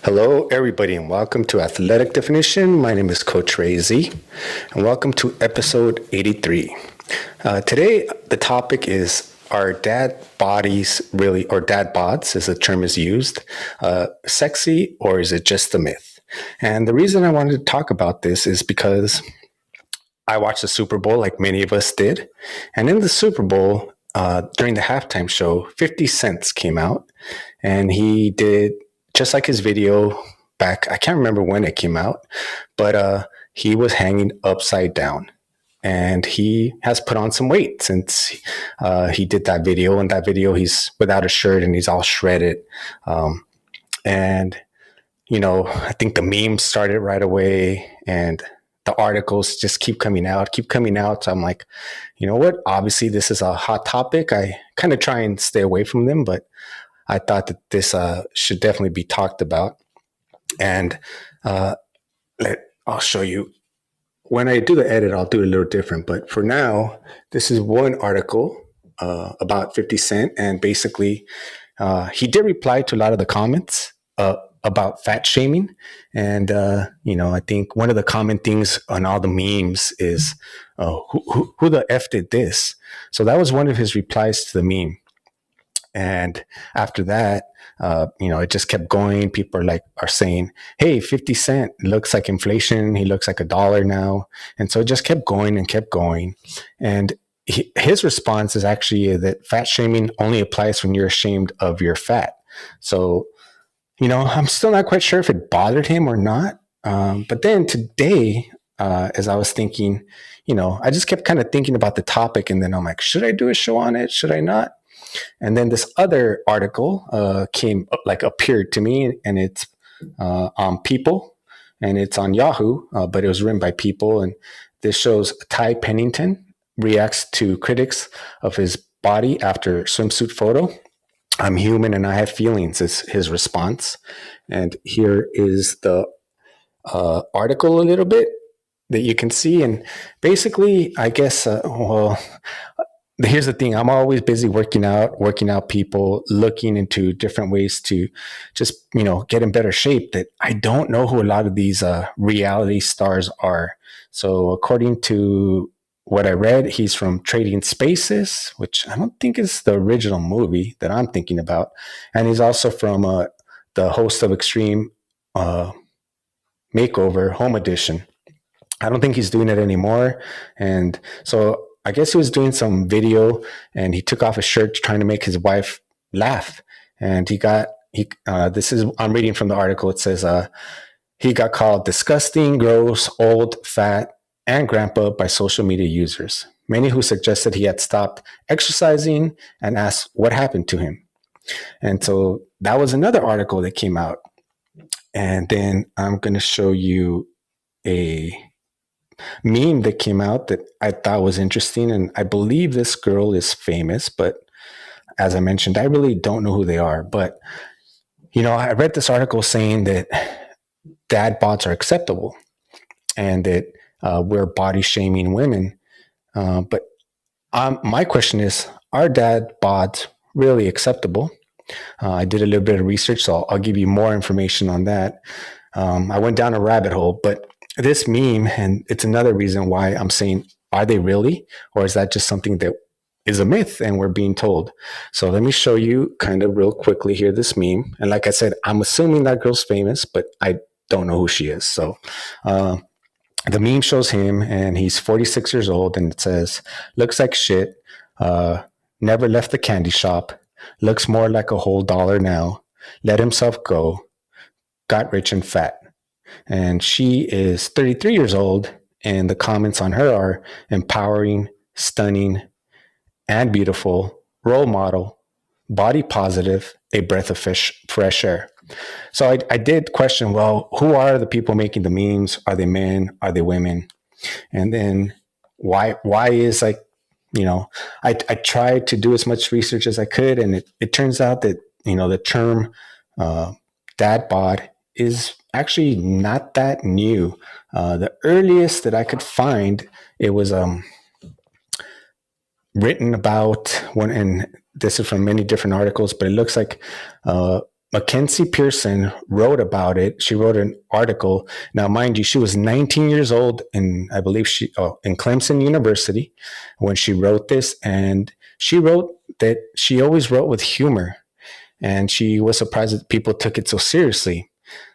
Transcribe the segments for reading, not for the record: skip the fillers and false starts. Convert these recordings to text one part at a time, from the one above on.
Hello, everybody, and welcome to Athletic Definition. My name is Coach Ray Z, and welcome to episode 83. Today, the topic is are dad bodies really, or dad bods, as the term is used, sexy, or is it just a myth? And the reason I wanted to talk about this is because I watched the Super Bowl like many of us did. And in the Super Bowl, during the halftime show, 50 Cents came out and he did just like his video back. I can't remember when it came out, but he was hanging upside down. And he has put on some weight since he did that video. In that video, he's without a shirt and he's all shredded. And I think the memes started right away and the articles just keep coming out, keep coming out. So I'm like, you know what? Obviously, this is a hot topic. I kind of try and stay away from them, but I thought that this should definitely be talked about. And I'll show you. When I do the edit, I'll do it a little different. But for now, this is one article about 50 Cent. And basically, he did reply to a lot of the comments about fat shaming. And, I think one of the common things on all the memes is, who the F did this? So that was one of his replies to the meme. And after that, it just kept going. People are saying, "Hey, 50 Cent looks like inflation. He looks like $1 now." And so it just kept going and kept going. And his response is actually that fat shaming only applies when you're ashamed of your fat. So, I'm still not quite sure if it bothered him or not. But then today, as I was thinking, I just kept kind of thinking about the topic, and then I'm like, should I do a show on it? Should I not? And then this other article appeared to me, and it's on People, and it's on Yahoo, but it was written by People. And this shows Ty Pennington reacts to critics of his body after swimsuit photo. "I'm human and I have feelings," is his response. And here is the article a little bit that you can see. And basically, I guess, here's the thing. I'm always busy working out people, looking into different ways to just, get in better shape, that I don't know who a lot of these reality stars are. So according to what I read, he's from Trading Spaces, which I don't think is the original movie that I'm thinking about. And he's also from the host of Extreme Makeover Home Edition. I don't think he's doing it anymore. And so I guess he was doing some video and he took off his shirt trying to make his wife laugh. And I'm reading from the article. It says, he got called disgusting, gross, old, fat, and grandpa by social media users, many who suggested he had stopped exercising and asked what happened to him. And so that was another article that came out. And then I'm going to show you a meme that came out that I thought was interesting. And I believe this girl is famous, but as I mentioned, I really don't know who they are. But, I read this article saying that dad bods are acceptable and that we're body shaming women. But my question is, are dad bods really acceptable? I did a little bit of research, so I'll give you more information on that. I went down a rabbit hole, but this meme, and it's another reason why I'm saying, are they really? Or is that just something that is a myth and we're being told? So let me show you kind of real quickly here this meme. And like I said, I'm assuming that girl's famous, but I don't know who she is. So the meme shows him and he's 46 years old and it says, "Looks like shit. Never left the candy shop. Looks more like a whole $1 now. Let himself go. Got rich and fat." And she is 33 years old, and the comments on her are empowering, stunning, and beautiful, role model, body positive, a breath of fresh air. So I did question, well, who are the people making the memes? Are they men? Are they women? And then why is I tried to do as much research as I could, and it turns out that, the term dad bod is actually not that new. The earliest that I could find, it was written about one, and this is from many different articles, but it looks like Mackenzie Pearson wrote about it. She wrote an article. Now, mind you, she was 19 years old, and I believe in Clemson University when she wrote this. And she wrote that she always wrote with humor, and she was surprised that people took it so seriously.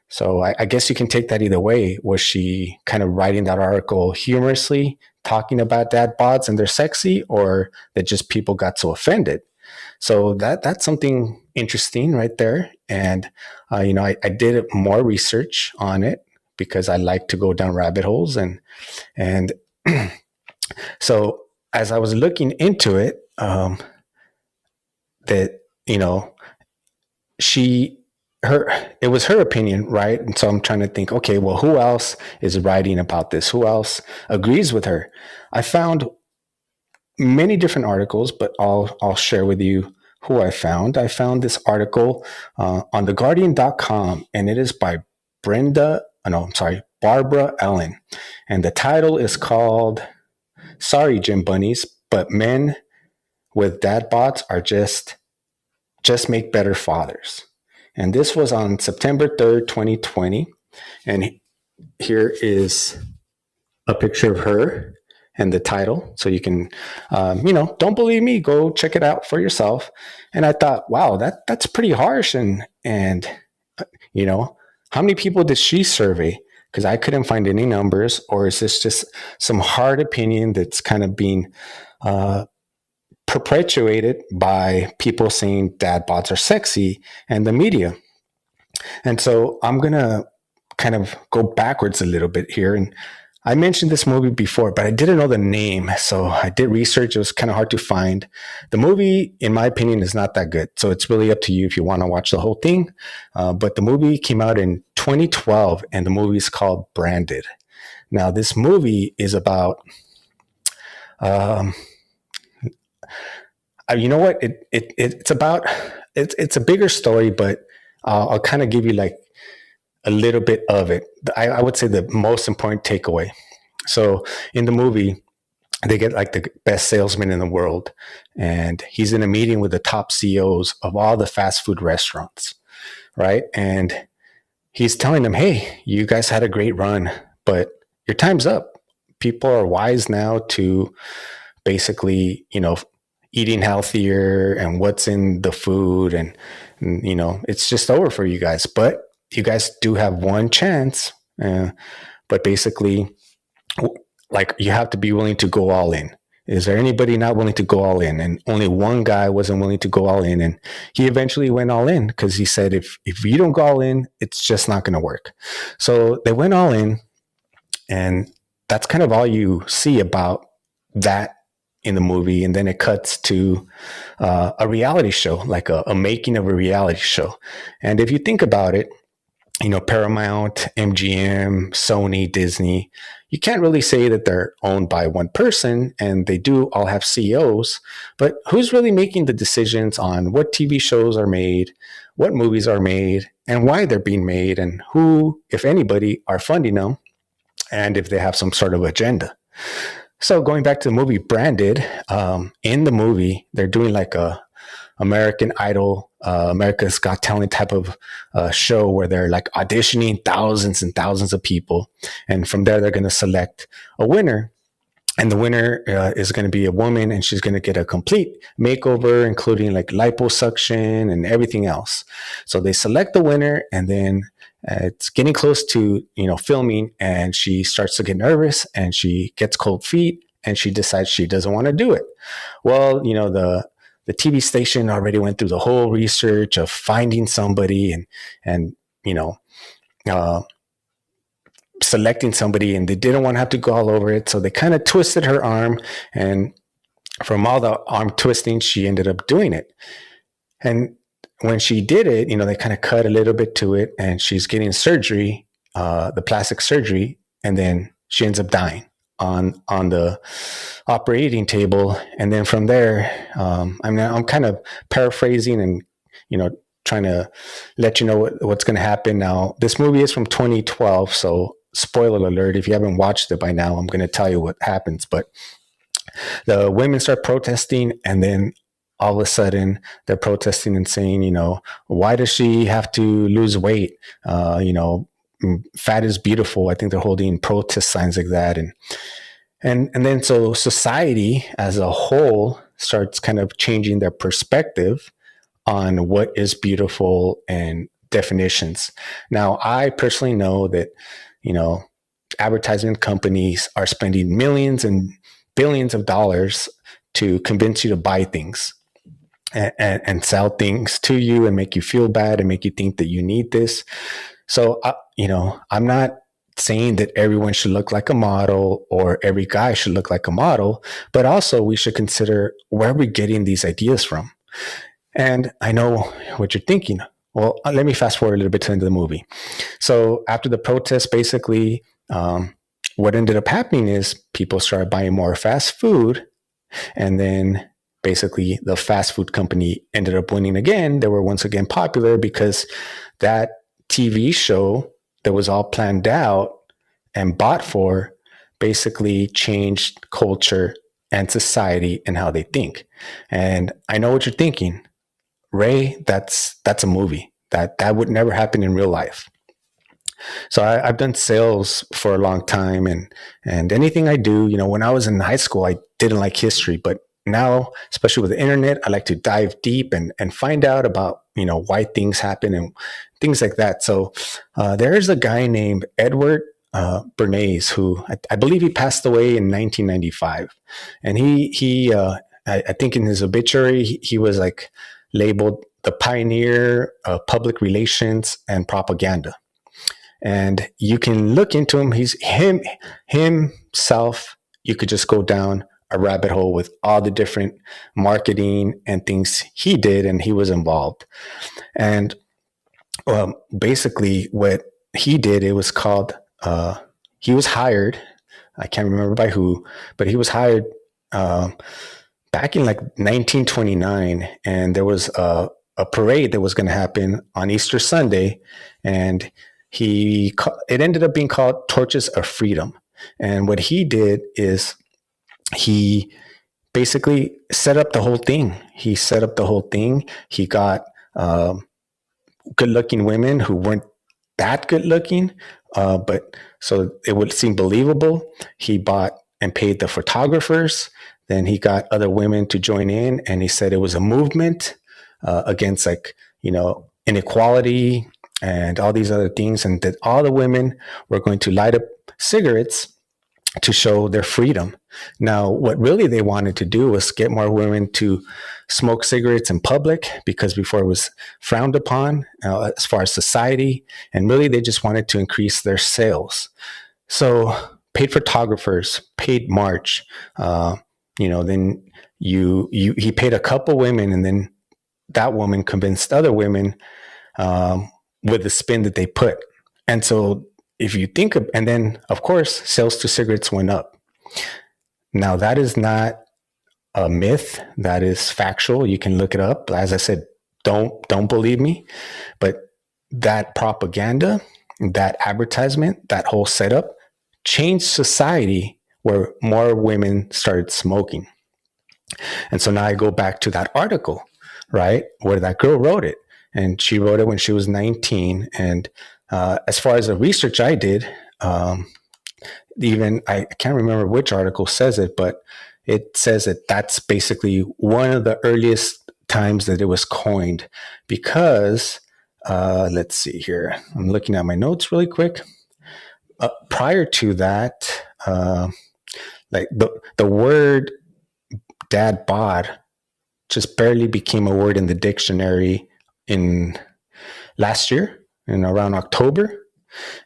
So I guess you can take that either way. Was she kind of writing that article humorously, talking about dad bods and they're sexy, or that just people got so offended? So that's something interesting right there. And I did more research on it because I like to go down rabbit holes, and so as I was looking into it, that she her it was her opinion, right? And so I'm trying to think, okay, well, who else is writing about this? Who else agrees with her? I found many different articles, but I'll share with you who I found. I found this article on theguardian.com, and it is by Barbara Ellen. And the title is called Sorry, Gym Bunnies, but men with dad bods are just make better fathers. And this was on September 3rd, 2020. And here is a picture of her and the title. So you can, don't believe me, go check it out for yourself. And I thought, wow, that's pretty harsh. And how many people did she survey? Because I couldn't find any numbers. Or is this just some hard opinion that's kind of being perpetuated by people saying dad bods are sexy and the media? And so I'm going to kind of go backwards a little bit here. And I mentioned this movie before, but I didn't know the name. So I did research. It was kind of hard to find. The movie, in my opinion, is not that good. So it's really up to you if you want to watch the whole thing. But the movie came out in 2012, and the movie is called Branded. Now, this movie is about, you know what? It's about, it's a bigger story, but I'll kind of give you like a little bit of it. I would say the most important takeaway. So in the movie, they get like the best salesman in the world, and he's in a meeting with the top CEOs of all the fast food restaurants, right? And he's telling them, hey, you guys had a great run, but your time's up. People are wise now to basically, eating healthier and what's in the food, and it's just over for you guys. But you guys do have one chance, but basically, like, you have to be willing to go all in. Is there anybody not willing to go all in? And only one guy wasn't willing to go all in, and he eventually went all in because he said, if you don't go all in, it's just not going to work. So they went all in, and that's kind of all you see about that in the movie. And then it cuts to a reality show, like a making of a reality show. And if you think about it, Paramount, MGM, Sony, Disney, you can't really say that they're owned by one person, and they do all have CEOs, but who's really making the decisions on what TV shows are made, what movies are made, and why they're being made, and who, if anybody, are funding them, and if they have some sort of agenda. So going back to the movie Branded, in the movie, they're doing like a American Idol, America's Got Talent type of show where they're like auditioning thousands and thousands of people. And from there, they're going to select a winner. And the winner is going to be a woman, and she's going to get a complete makeover, including like liposuction and everything else. So they select the winner, and then it's getting close to, filming, and she starts to get nervous, and she gets cold feet, and she decides she doesn't want to do it. Well, the TV station already went through the whole research of finding somebody and selecting somebody, and they didn't want to have to go all over it. So they kind of twisted her arm, and from all the arm twisting, she ended up doing it. And when she did it, they kind of cut a little bit to it, and she's getting surgery, the plastic surgery, and then she ends up dying on the operating table. And then from there, I'm kind of paraphrasing and trying to let you know what's going to happen. Now, this movie is from 2012, so spoiler alert, if you haven't watched it by now, I'm going to tell you what happens. But the women start protesting, and then all of a sudden they're protesting and saying, why does she have to lose weight? Fat is beautiful. I think they're holding protest signs like that. And then so society as a whole starts kind of changing their perspective on what is beautiful and definitions. Now, I personally know that, you know, advertising companies are spending millions and billions of dollars to convince you to buy things and sell things to you and make you feel bad and make you think that you need this. So, I'm not saying that everyone should look like a model or every guy should look like a model, but also we should consider where are we getting these ideas from. And I know what you're thinking. Well, let me fast forward a little bit to the end of the movie. So after the protest, basically, what ended up happening is people started buying more fast food, and then basically the fast food company ended up winning again. They were once again popular because that TV show that was all planned out and bought for basically changed culture and society and how they think. And I know what you're thinking. Ray, that's a movie. That would never happen in real life. So I've done sales for a long time, and anything I do, when I was in high school, I didn't like history, but now, especially with the internet, I like to dive deep and find out about why things happen and things like that. So there is a guy named Edward Bernays who I believe he passed away in 1995, and I think in his obituary he was like labeled the pioneer of public relations and propaganda. And you can look into him. He's himself. You could just go down a rabbit hole with all the different marketing and things he did, and he was involved. And basically, what he did, it was called. He was hired. I can't remember by who, but he was hired back in like 1929, and there was a parade that was going to happen on Easter Sunday, and it ended up being called Torches of Freedom. And what he did is he basically set up the whole thing. He got good-looking women who weren't that good-looking, but so it would seem believable. He bought and paid the photographers. Then he got other women to join in, and he said it was a movement against inequality and all these other things, and that all the women were going to light up cigarettes to show their freedom. Now, what really they wanted to do was get more women to smoke cigarettes in public, because before it was frowned upon as far as society, and really they just wanted to increase their sales. So paid photographers, paid march, then he paid a couple women, and then that woman convinced other women with the spin that they put. And so if you think of, and then of course, sales to cigarettes went up. Now that is not a myth. That is factual. You can look it up. As I said, don't believe me, but that propaganda, that advertisement, that whole setup changed society where more women started smoking. And so now I go back to that article, right, where that girl wrote it. And she wrote it when she was 19. And as far as the research I did, even I can't remember which article says it, but it says that that's basically one of the earliest times that it was coined, because let's see here. I'm looking at my notes really quick. Prior to that, like the word dad bod just barely became a word in the dictionary in last year, in around October.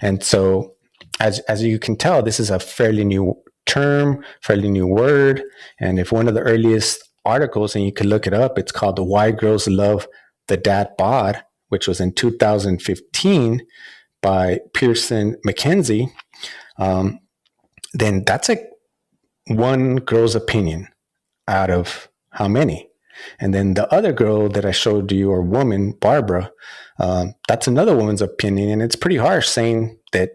And so as you can tell, this is a fairly new term, fairly new word. And if one of the earliest articles, and you can look it up, it's called The Why Girls Love the Dad Bod, which was in 2015 by Pearson McKenzie, then that's like one girl's opinion out of how many? And then the other girl that I showed you, or woman, Barbara, that's another woman's opinion. And it's pretty harsh, saying that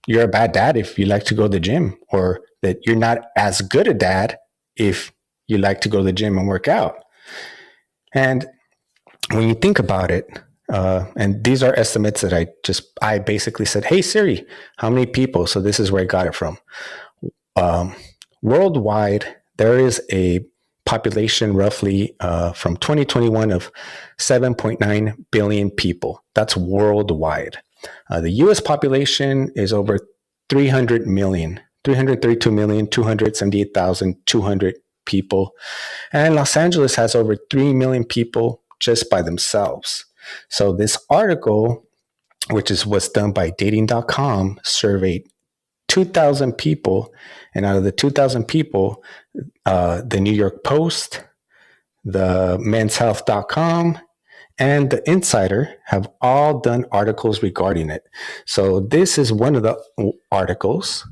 you're a bad dad if you like to go to the gym, or that you're not as good a dad if you like to go to the gym and work out. And when you think about it, and these are estimates that I basically said, "Hey Siri, how many people?" So this is where I got it from. Um, Worldwide, there is a population roughly from 2021 of 7.9 billion people. That's worldwide. The U.S. population is over 300 million, 332,278,200 people. And Los Angeles has over 3 million people just by themselves. So this article, which was done by dating.com, surveyed 2,000 people. And out of the 2,000 people, the New York Post, the menshealth.com, and the Insider have all done articles regarding it. So this is one of the articles,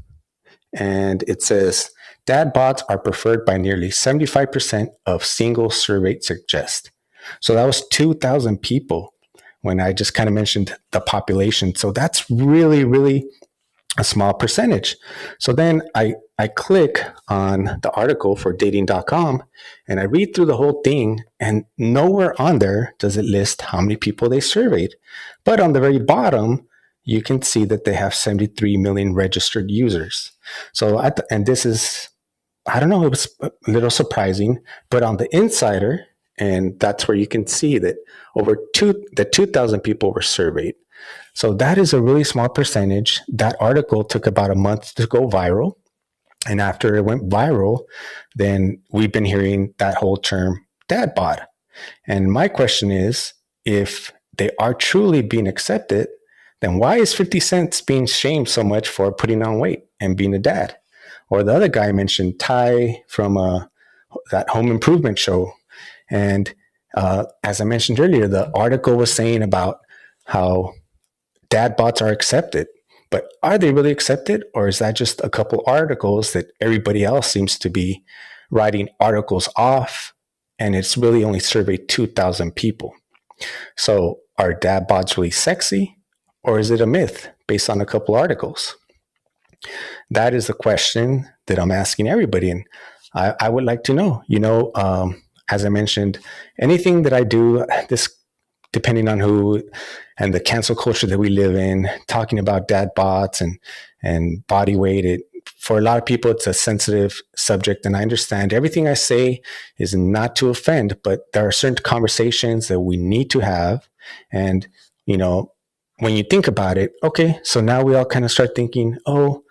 and it says dad bods are preferred by nearly 75% of single surveyed suggest. So that was 2,000 people when I just kind of mentioned the population. So that's really, really a small percentage. So then I click on the article for dating.com and I read through the whole thing, and nowhere on there does it list how many people they surveyed. But on the very bottom, you can see that they have 73 million registered users. So, and this is, I don't know, it was a little surprising, but on the Insider, and that's where you can see that the 2,000 people were surveyed. So that is a really small percentage. That article took about a month to go viral. And after it went viral, then we've been hearing that whole term dad bod. And my question is, if they are truly being accepted, then why is 50 Cent being shamed so much for putting on weight and being a dad? Or the other guy mentioned, Ty from that home improvement show. And as I mentioned earlier, the article was saying about how dad bots are accepted. But are they really accepted? Or is that just a couple articles that everybody else seems to be writing articles off? And it's really only surveyed 2,000 people. So are dad bots really sexy? Or is it a myth based on a couple articles? That is the question that I'm asking everybody. And I would like to know, as I mentioned, anything that I do, this depending on who and the cancel culture that we live in, talking about dad bots and body weight. For a lot of people, it's a sensitive subject, and I understand everything I say is not to offend, but there are certain conversations that we need to have. And, when you think about it, okay, so now we all kind of start thinking, oh,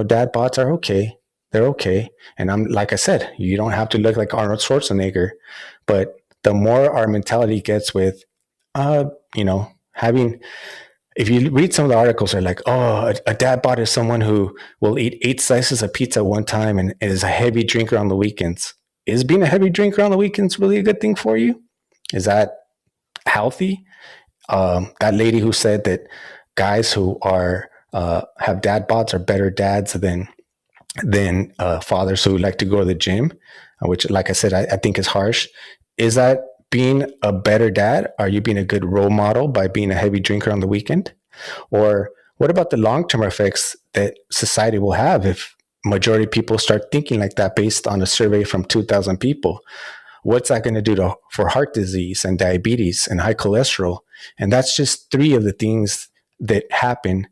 dad bots are okay. They're okay. And I'm, like I said, you don't have to look like Arnold Schwarzenegger, but the more our mentality gets with, having, if you read some of the articles, they're like, oh, a dad bod is someone who will eat 8 slices of pizza at one time and is a heavy drinker on the weekends. Is being a heavy drinker on the weekends really a good thing for you? Is that healthy? That lady who said that guys who are have dad bods are better dads than fathers who like to go to the gym, which, like I said, I think is harsh. Is that being a better dad? Are you being a good role model by being a heavy drinker on the weekend? Or what about the long-term effects that society will have if majority of people start thinking like that based on a survey from 2,000 people? What's that going to do for heart disease and diabetes and high cholesterol? And that's just three of the things that happen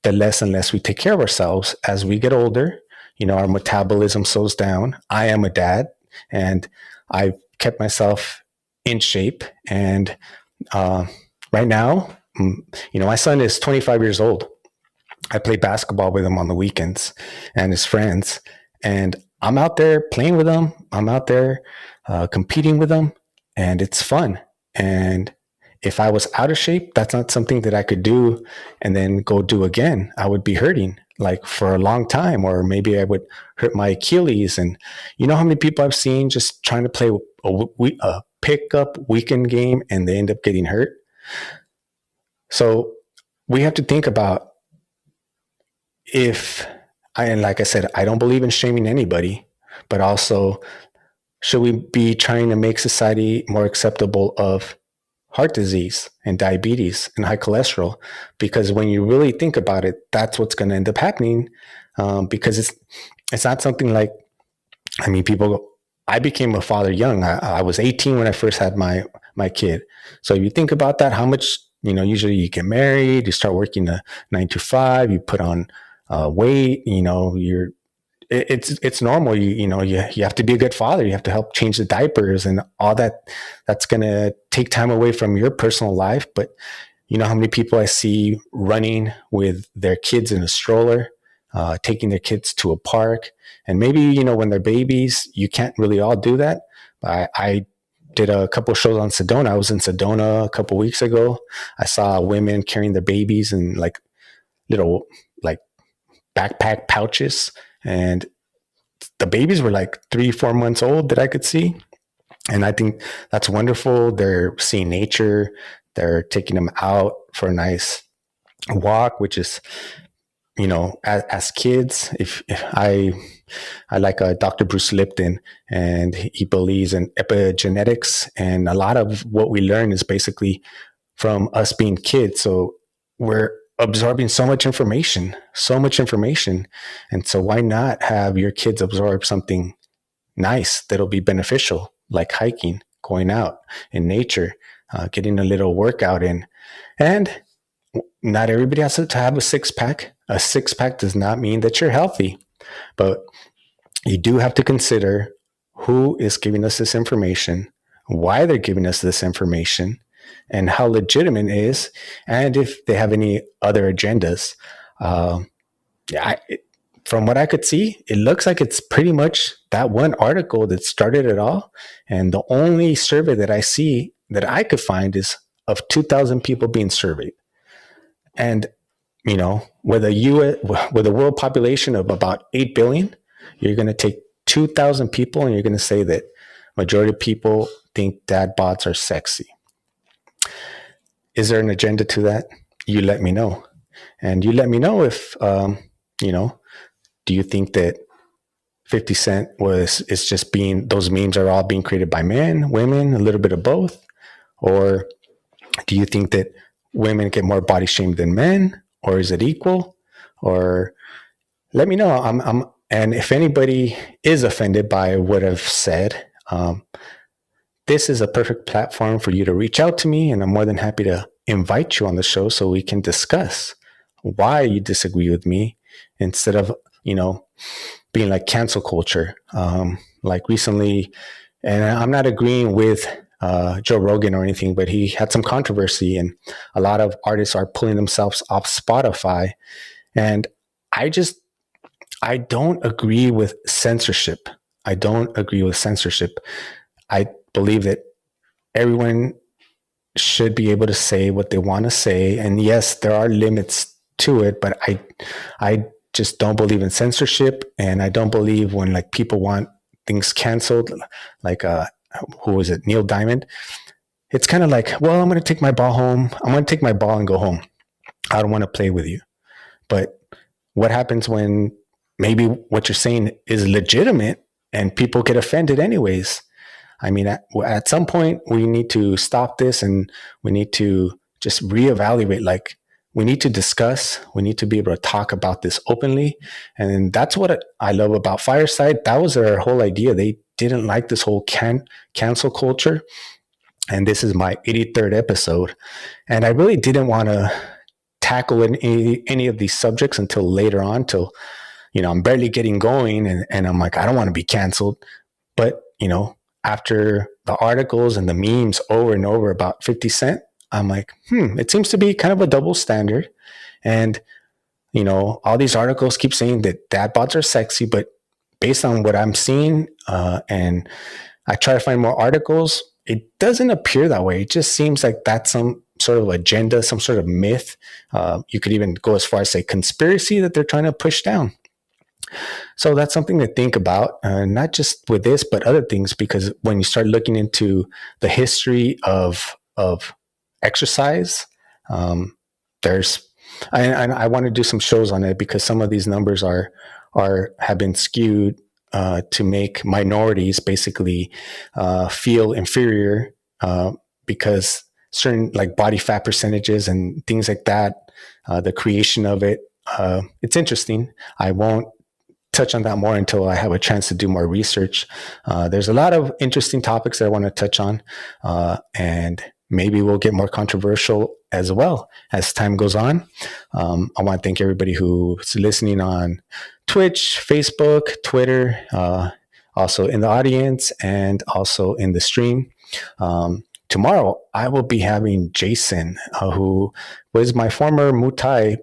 the less and less we take care of ourselves as we get older. Our metabolism slows down. I am a dad, and I've kept myself in shape. And right now, my son is 25 years old. I play basketball with him on the weekends and his friends. And I'm out there playing with him. I'm out there competing with him, and it's fun. And if I was out of shape, that's not something that I could do and then go do again. I would be hurting like for a long time, or maybe I would hurt my Achilles. And you know how many people I've seen just trying to play a pickup weekend game and they end up getting hurt. So we have to think about and like I said, I don't believe in shaming anybody, but also should we be trying to make society more acceptable of heart disease and diabetes and high cholesterol? Because when you really think about it, that's what's going to end up happening. Because it's not something like, people I became a father young. I was 18 when I first had my kid. So if you think about that, how much, usually you get married, you start working a 9 to 5, you put on weight, it's normal. You have to be a good father. You have to help change the diapers and all that. That's going to take time away from your personal life. But you know how many people I see running with their kids in a stroller, taking their kids to a park, and maybe when they're babies, you can't really all do that. I did a couple of shows on Sedona. I was in Sedona a couple of weeks ago. I saw women carrying their babies in like little like backpack pouches, and the babies were like 3, 4 months old that I could see. And I think that's wonderful. They're seeing nature. They're taking them out for a nice walk, which is, as kids, if I like Dr. Bruce Lipton, and he believes in epigenetics. And a lot of what we learn is basically from us being kids. So we're absorbing so much information, so much information. And so why not have your kids absorb something nice that'll be beneficial, like hiking, going out in nature, getting a little workout in. And not everybody has to have a six pack. A six pack does not mean that you're healthy, but you do have to consider who is giving us this information, why they're giving us this information, and how legitimate it is, and if they have any other agendas. Yeah, from what I could see, it looks like it's pretty much that one article that started it all. And the only survey that I see that I could find is of 2,000 people being surveyed. And, with a world population of about 8 billion, you're going to take 2,000 people and you're going to say that majority of people think dad bods are sexy. Is there an agenda to that? You let me know. And you let me know if, do you think that 50 Cent is just being, those memes are all being created by men, women, a little bit of both? Or do you think that women get more body shamed than men? Or is it equal? Or let me know. And if anybody is offended by what I've said, this is a perfect platform for you to reach out to me, and I'm more than happy to invite you on the show so we can discuss why you disagree with me, instead of, being like cancel culture. Like recently, and I'm not agreeing with Joe Rogan or anything, but he had some controversy, and a lot of artists are pulling themselves off Spotify. And I don't agree with censorship. I don't agree with censorship. I believe that everyone should be able to say what they want to say. And yes, there are limits to it, but I just don't believe in censorship. And I don't believe when like people want things canceled, like who was it, Neil Diamond. It's kind of like, well, I'm going to take my ball home. I'm going to take my ball and go home. I don't want to play with you. But what happens when maybe what you're saying is legitimate and people get offended anyways? I mean, at some point, we need to stop this, and we need to just reevaluate. Like, we need to discuss, we need to be able to talk about this openly. And that's what I love about Fireside. That was their whole idea. They didn't like this whole cancel culture. And this is my 83rd episode. And I really didn't want to tackle any of these subjects until later on, till, I'm barely getting going. And I'm like, I don't want to be canceled. But, after the articles and the memes over and over about 50 Cent, I'm like, it seems to be kind of a double standard. And, all these articles keep saying that dad bods are sexy, but based on what I'm seeing, and I try to find more articles, it doesn't appear that way. It just seems like that's some sort of agenda, some sort of myth. You could even go as far as say conspiracy that they're trying to push down. So that's something to think about, not just with this, but other things, because when you start looking into the history of exercise, there's, I want to do some shows on it, because some of these numbers have been skewed to make minorities basically feel inferior, because certain like body fat percentages and things like that, the creation of it, it's interesting. I won't touch on that more until I have a chance to do more research. There's a lot of interesting topics that I want to touch on, and maybe we'll get more controversial as well as time goes on. I want to thank everybody who's listening on Twitch, Facebook, Twitter, also in the audience and also in the stream. Tomorrow, I will be having Jason, who was my former Muay Thai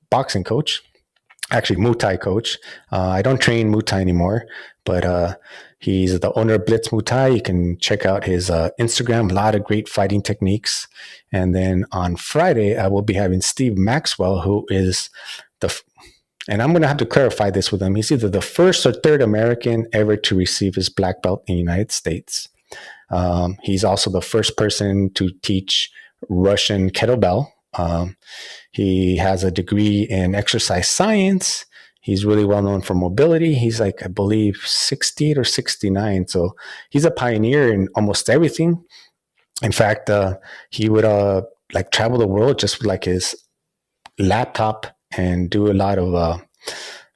boxing coach, actually Muay Thai coach. I don't train Muay Thai anymore, but he's the owner of Blitz Muay Thai. You can check out his Instagram, a lot of great fighting techniques. And then on Friday, I will be having Steve Maxwell, who is and I'm going to have to clarify this with him. He's either the first or third American ever to receive his black belt in the United States. He's also the first person to teach Russian kettlebell. He has a degree in exercise science. He's really well known for mobility. He's like, I believe, 68 or 69. So he's a pioneer in almost everything. In fact, he would like travel the world just with like his laptop and do a lot of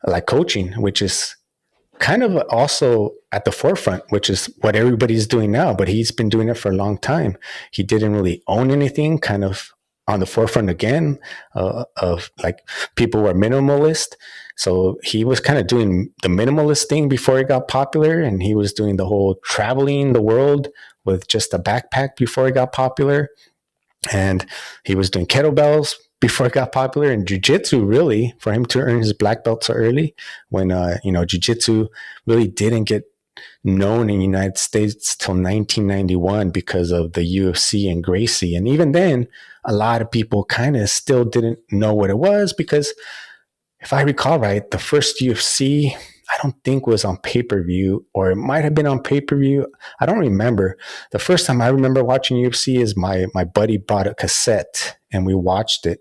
like coaching, which is kind of also at the forefront, which is what everybody's doing now, but he's been doing it for a long time. He didn't really own anything, kind of on the forefront again of like people were minimalist. So he was kind of doing the minimalist thing before it got popular, and he was doing the whole traveling the world with just a backpack before it got popular. And he was doing kettlebells before it got popular, and jiu-jitsu, really, for him to earn his black belt so early, when jiu-jitsu really didn't get known in the United States till 1991 because of the UFC and Gracie. And even then, a lot of people kind of still didn't know what it was, because if I recall right, the first UFC, I don't think was on pay-per-view, or it might have been on pay-per-view. I don't remember. The first time I remember watching UFC is my buddy bought a cassette and we watched it.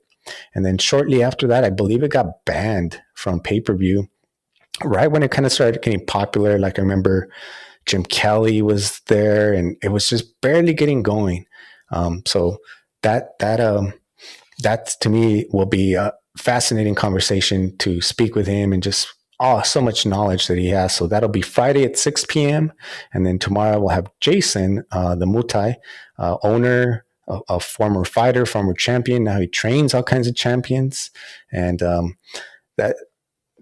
And then shortly after that, I believe it got banned from pay-per-view right when it kind of started getting popular. Like I remember Jim Kelly was there and it was just barely getting going. So that to me will be a fascinating conversation to speak with him, and just so much knowledge that he has. So that'll be Friday at 6 p.m. And then tomorrow we'll have Jason, the Muay Thai owner, a former fighter, former champion. Now he trains all kinds of champions. And that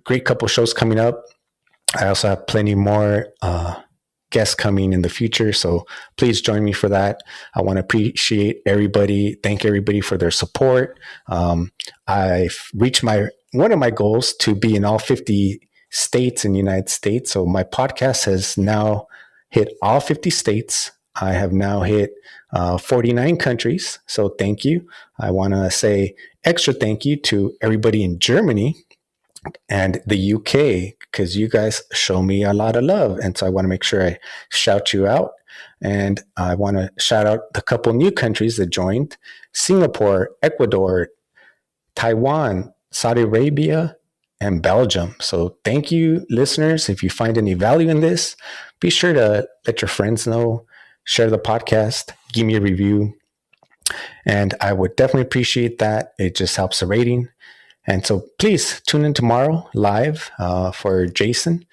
great couple shows coming up. I also have plenty more guests coming in the future. So please join me for that. I want to appreciate everybody. Thank everybody for their support. I've reached one of my goals to be in all 50 states in the United States. So my podcast has now hit all 50 states. I have now hit 49 countries. So thank you. I want to say extra thank you to everybody in Germany and the UK, because you guys show me a lot of love. And so I want to make sure I shout you out. And I want to shout out the couple new countries that joined: Singapore, Ecuador, Taiwan, Saudi Arabia, and Belgium. So thank you, listeners. If you find any value in this, be sure to let your friends know, share the podcast, give me a review. And I would definitely appreciate that. It just helps the rating. And so please tune in tomorrow live for Jason,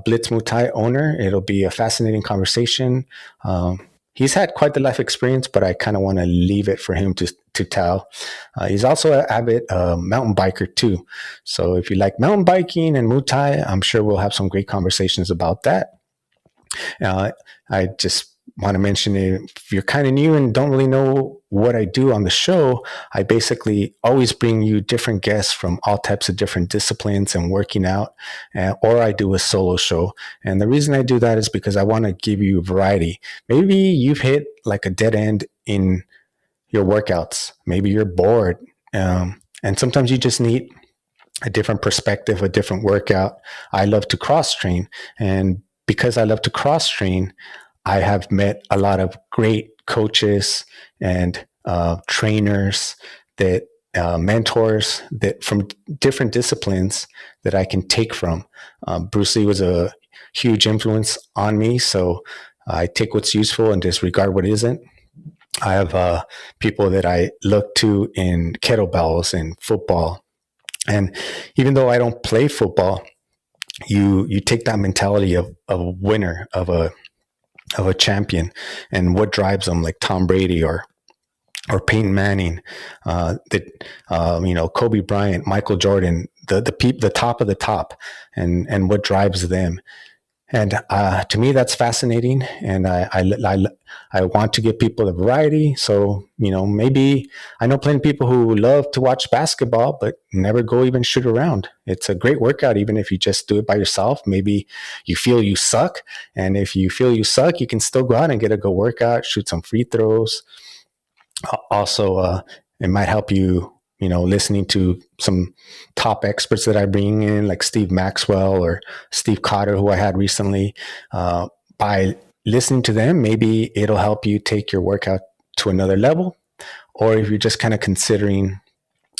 Blitz Muay Thai owner. It'll be a fascinating conversation. He's had quite the life experience, but I kind of want to leave it for him to tell. He's also an avid mountain biker too. So if you like mountain biking and Muay Thai, I'm sure we'll have some great conversations about that. I just want to mention, if you're kind of new and don't really know what I do on the show, I basically always bring you different guests from all types of different disciplines and working out, or I do a solo show. And the reason I do that is because I want to give you variety. Maybe you've hit like a dead end in your workouts. Maybe you're bored. And sometimes you just need a different perspective, a different workout. I love to cross train. And because I love to cross train, I have met a lot of great coaches and trainers, that mentors that from different disciplines that I can take from. Bruce Lee was a huge influence on me, so I take what's useful and disregard what isn't. I have people that I look to in kettlebells and football. And even though I don't play football, you take that mentality of a winner, of a champion, and what drives them, like Tom Brady or Peyton Manning, Kobe Bryant, Michael Jordan, the top of the top, and what drives them. And to me, that's fascinating, and I want to give people a variety. So maybe I know plenty of people who love to watch basketball, but never go even shoot around. It's a great workout, even if you just do it by yourself. Maybe you feel you suck, and if you feel you suck, you can still go out and get a good workout, shoot some free throws. Also, it might help you, listening to some top experts that I bring in, like Steve Maxwell or Steve Cotter, who I had recently. By listening to them, maybe it'll help you take your workout to another level. Or if you're just kind of considering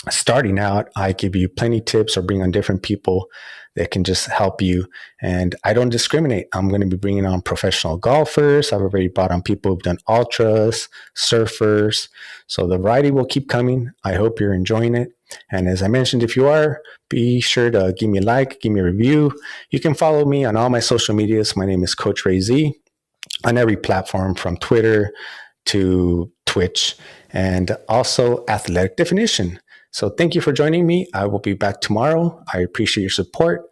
starting out, I give you plenty tips or bring on different people that can just help you. And I don't discriminate. I'm going to be bringing on professional golfers. I've already brought on people who've done ultras, surfers. So the variety will keep coming. I hope you're enjoying it. And as I mentioned, if you are, be sure to give me a like, give me a review. You can follow me on all my social medias. My name is Coach Ray Z on every platform, from Twitter to Twitch, and also Athletic Definition. So thank you for joining me. I will be back tomorrow. I appreciate your support.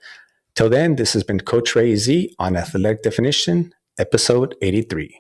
Till then, this has been Coach Ray Z on Athletic Definition, episode 83.